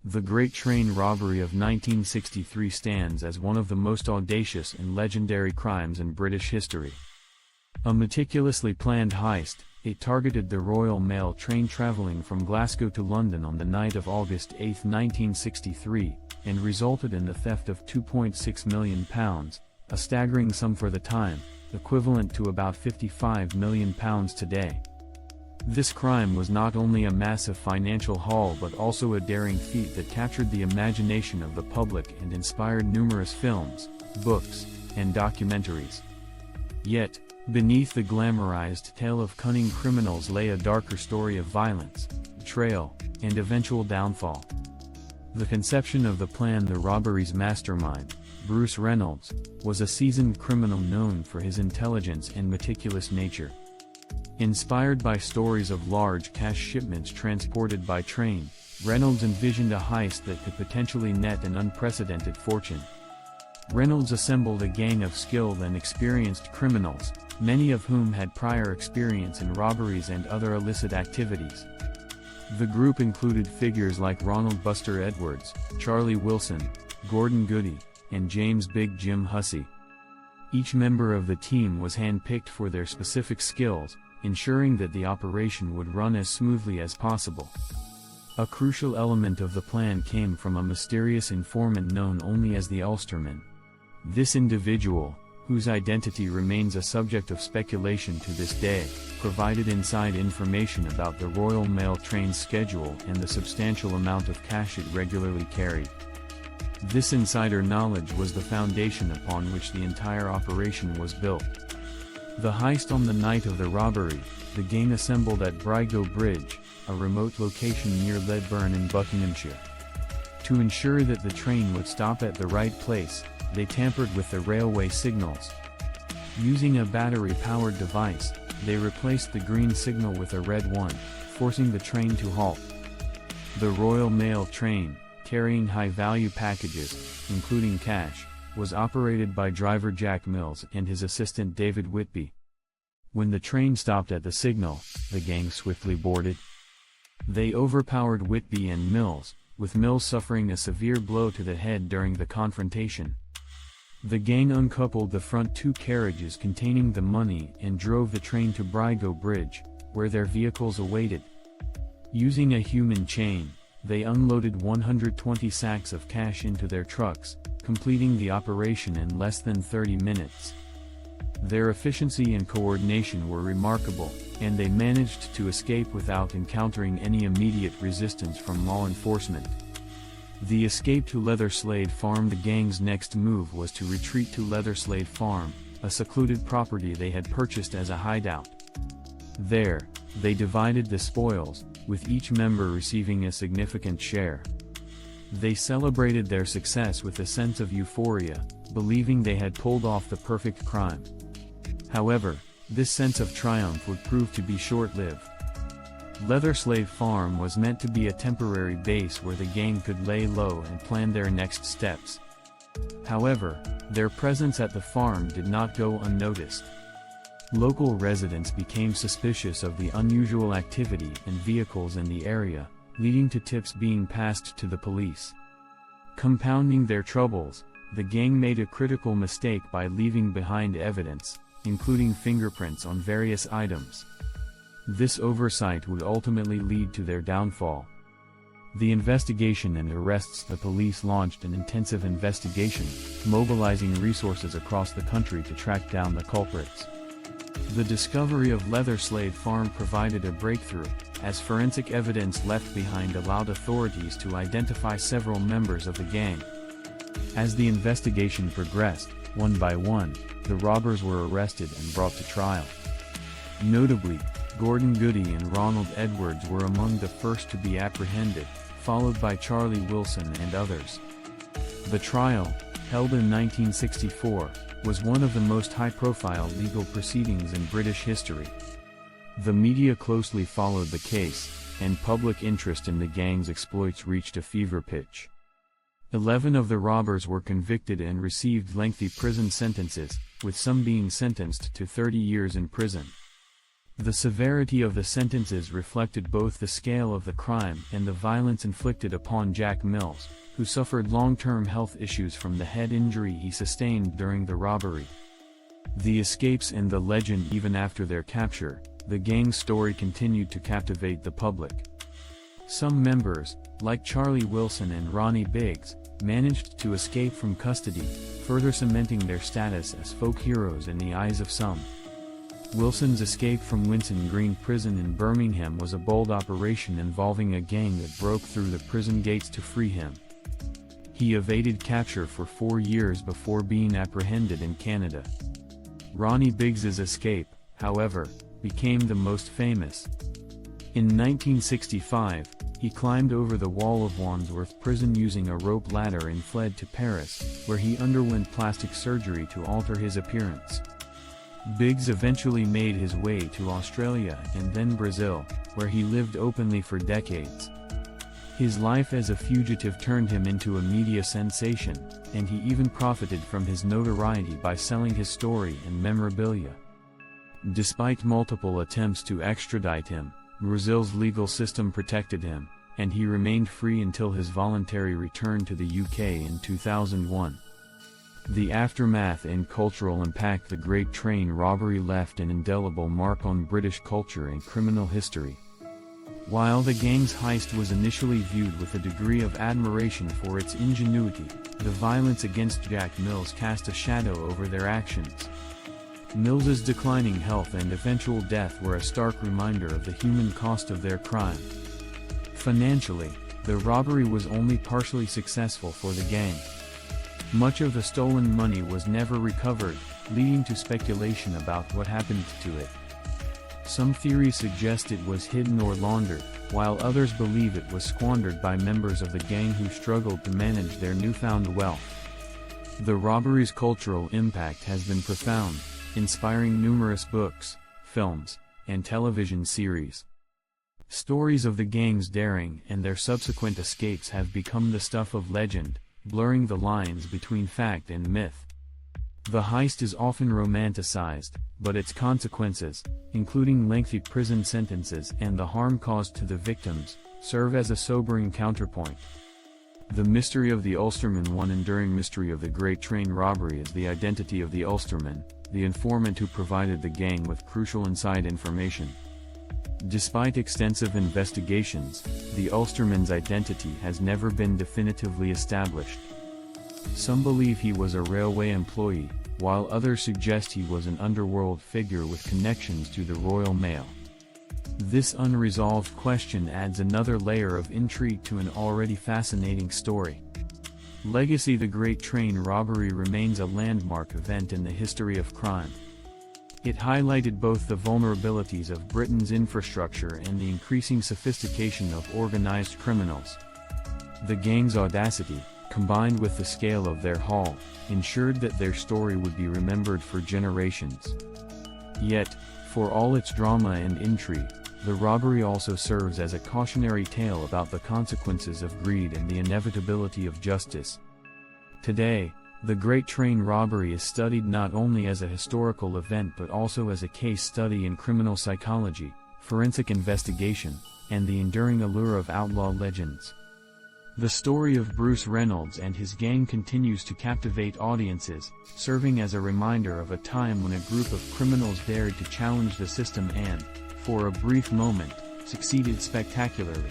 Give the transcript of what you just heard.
The Great Train Robbery of 1963 stands as one of the most audacious and legendary crimes in British history. A meticulously planned heist, it targeted the Royal Mail train travelling from Glasgow to London on the night of August 8, 1963, and resulted in the theft of £2.6 million, a staggering sum for the time, equivalent to about £55 million today. This crime was not only a massive financial haul but also a daring feat that captured the imagination of the public and inspired numerous films, books, and documentaries. Yet, beneath the glamorized tale of cunning criminals lay a darker story of violence, betrayal, and eventual downfall. The conception of the plan, the robbery's mastermind, Bruce Reynolds, was a seasoned criminal known for his intelligence and meticulous nature. Inspired by stories of large cash shipments transported by train, Reynolds envisioned a heist that could potentially net an unprecedented fortune. Reynolds assembled a gang of skilled and experienced criminals, many of whom had prior experience in robberies and other illicit activities. The group included figures like Ronald Buster Edwards, Charlie Wilson, Gordon Goody, and James Big Jim Hussey. Each member of the team was handpicked for their specific skills, ensuring that the operation would run as smoothly as possible. A crucial element of the plan came from a mysterious informant known only as the Ulsterman. This individual, whose identity remains a subject of speculation to this day, provided inside information about the Royal Mail train's schedule and the substantial amount of cash it regularly carried. This insider knowledge was the foundation upon which the entire operation was built. The heist on the night of the robbery, the gang assembled at Bridego Bridge, a remote location near Ledburn in Buckinghamshire. To ensure that the train would stop at the right place, they tampered with the railway signals. Using a battery-powered device, they replaced the green signal with a red one, forcing the train to halt. The Royal Mail train, carrying high-value packages, including cash, was operated by driver Jack Mills and his assistant David Whitby. When the train stopped at the signal, the gang swiftly boarded. They overpowered Whitby and Mills, with Mills suffering a severe blow to the head during the confrontation. The gang uncoupled the front two carriages containing the money and drove the train to Bridego Bridge, where their vehicles awaited. Using a human chain, they unloaded 120 sacks of cash into their trucks, completing the operation in less than 30 minutes. Their efficiency and coordination were remarkable, and they managed to escape without encountering any immediate resistance from law enforcement. The escape to Leatherslade Farm. The gang's next move was to retreat to Leatherslade Farm, a secluded property they had purchased as a hideout. There, they divided the spoils, with each member receiving a significant share. They celebrated their success with a sense of euphoria, believing they had pulled off the perfect crime. However, this sense of triumph would prove to be short-lived. Leatherslade Farm was meant to be a temporary base where the gang could lay low and plan their next steps. However, their presence at the farm did not go unnoticed. Local residents became suspicious of the unusual activity and vehicles in the area, leading to tips being passed to the police. Compounding their troubles, the gang made a critical mistake by leaving behind evidence, including fingerprints on various items. This oversight would ultimately lead to their downfall. The investigation and arrests. The police launched an intensive investigation, mobilizing resources across the country to track down the culprits. The discovery of Leatherslade Farm provided a breakthrough, as forensic evidence left behind allowed authorities to identify several members of the gang. As the investigation progressed, one by one, the robbers were arrested and brought to trial. Notably, Gordon Goody and Ronald Edwards were among the first to be apprehended, followed by Charlie Wilson and others. The trial, held in 1964, was one of the most high-profile legal proceedings in British history. The media closely followed the case, and public interest in the gang's exploits reached a fever pitch. 11 of the robbers were convicted and received lengthy prison sentences, with some being sentenced to 30 years in prison. The severity of the sentences reflected both the scale of the crime and the violence inflicted upon Jack Mills, who suffered long-term health issues from the head injury he sustained during the robbery. The escapes and the legend. Even after their capture, the gang's story continued to captivate the public. Some members, like Charlie Wilson and Ronnie Biggs, managed to escape from custody, further cementing their status as folk heroes in the eyes of some. Wilson's escape from Winson Green Prison in Birmingham was a bold operation involving a gang that broke through the prison gates to free him. He evaded capture for 4 years before being apprehended in Canada. Ronnie Biggs's escape, however, became the most famous. In 1965, he climbed over the wall of Wandsworth Prison using a rope ladder and fled to Paris, where he underwent plastic surgery to alter his appearance. Biggs eventually made his way to Australia and then Brazil, where he lived openly for decades. His life as a fugitive turned him into a media sensation, and he even profited from his notoriety by selling his story and memorabilia. Despite multiple attempts to extradite him, Brazil's legal system protected him, and he remained free until his voluntary return to the UK in 2001. The aftermath and cultural impact. The Great Train Robbery left an indelible mark on British culture and criminal history. While the gang's heist was initially viewed with a degree of admiration for its ingenuity, the violence against Jack Mills cast a shadow over their actions. Mills's declining health and eventual death were a stark reminder of the human cost of their crime. Financially, the robbery was only partially successful for the gang. Much of the stolen money was never recovered, leading to speculation about what happened to it. Some theories suggest it was hidden or laundered, while others believe it was squandered by members of the gang who struggled to manage their newfound wealth. The robbery's cultural impact has been profound, inspiring numerous books, films, and television series. Stories of the gang's daring and their subsequent escapes have become the stuff of legend, blurring the lines between fact and myth. The heist is often romanticized, but its consequences, including lengthy prison sentences and the harm caused to the victims, serve as a sobering counterpoint. The mystery of the Ulsterman. One enduring mystery of the Great Train Robbery is the identity of the Ulsterman, the informant who provided the gang with crucial inside information. Despite extensive investigations, the Ulsterman's identity has never been definitively established. Some believe he was a railway employee, while others suggest he was an underworld figure with connections to the Royal Mail. This unresolved question adds another layer of intrigue to an already fascinating story. Legacy. The Great Train Robbery remains a landmark event in the history of crime. It highlighted both the vulnerabilities of Britain's infrastructure and the increasing sophistication of organized criminals. The gang's audacity, combined with the scale of their haul, ensured that their story would be remembered for generations. Yet, for all its drama and intrigue, the robbery also serves as a cautionary tale about the consequences of greed and the inevitability of justice. Today, the Great Train Robbery is studied not only as a historical event but also as a case study in criminal psychology, forensic investigation, and the enduring allure of outlaw legends. The story of Bruce Reynolds and his gang continues to captivate audiences, serving as a reminder of a time when a group of criminals dared to challenge the system and, for a brief moment, succeeded spectacularly.